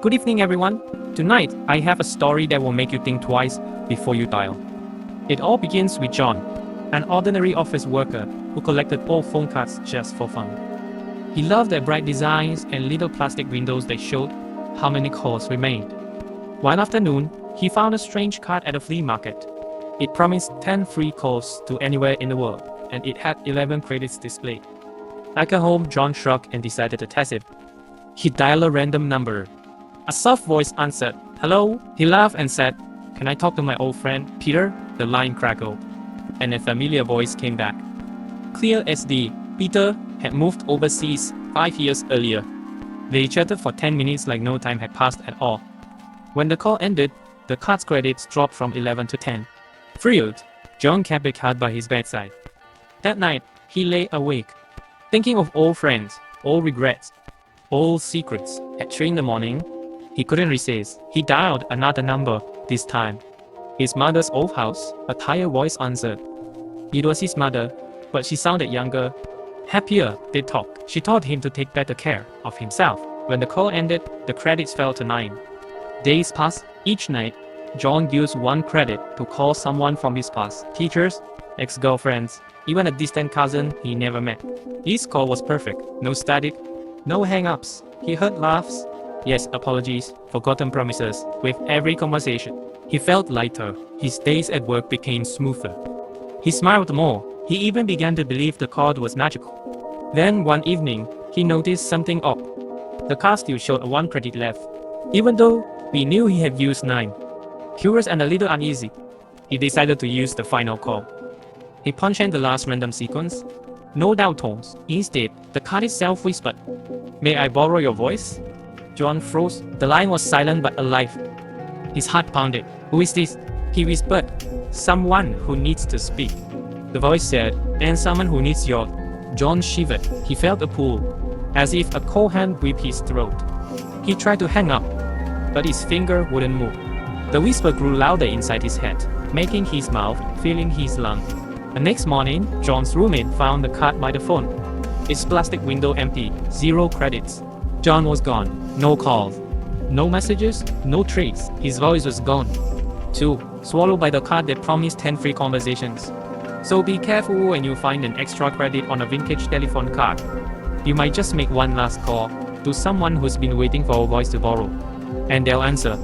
Good evening, everyone. Tonight, I have a story that will make you think twice before you dial. It all begins with John, an ordinary office worker who collected old phone cards just for fun. He loved their bright designs and little plastic windows that showed how many calls remained. One afternoon, he found a strange card at a flea market. It promised 10 free calls to anywhere in the world, and it had 11 credits displayed. Back at home, John shrugged and decided to test it. He dialed a random number. A soft voice answered, "Hello." He laughed and said, "Can I talk to my old friend, Peter?" The line crackled, and a familiar voice came back. Clear as day, Peter had moved overseas 5 years earlier. They chatted for 10 minutes like no time had passed at all. When the call ended, the card's credits dropped from 11 to 10. Thrilled, John kept the card by his bedside. That night, he lay awake, thinking of old friends, old regrets, old secrets. At 3 in the morning, he couldn't resist. He dialed another number, this time his mother's old house. A tired voice answered. It was his mother, but she sounded younger, happier. They talked. She told him to take better care of himself. When the call ended, the credits fell to 9. Days passed. Each night, John used 1 credit to call someone from his past. Teachers, ex-girlfriends, even a distant cousin he never met. His call was perfect. No static, no hang-ups. He heard laughs, yes, apologies, forgotten promises. With every conversation, he felt lighter. His days at work became smoother. He smiled more. He even began to believe the card was magical. Then one evening, he noticed something odd. The card still showed 1 credit left, even though we knew he had used 9. Curious and a little uneasy, he decided to use the final call. He punched in the last random sequence. No dial tones. Instead, the card itself whispered, "May I borrow your voice?" John froze. The line was silent but alive. His heart pounded. "Who is this?" he whispered. "Someone who needs to speak." The voice said, "And someone who needs your..." John shivered. He felt a pull, as if a cold hand gripped his throat. He tried to hang up, but his finger wouldn't move. The whisper grew louder inside his head, making his mouth, filling his lungs. The next morning, John's roommate found the card by the phone. Its plastic window empty, 0 credits. John was gone. No calls, no messages, no trace. His voice was gone, too, swallowed by the card that promised 10 free conversations. So be careful when you find an extra credit on a vintage telephone card. You might just make one last call to someone who's been waiting for a voice to borrow, and they'll answer.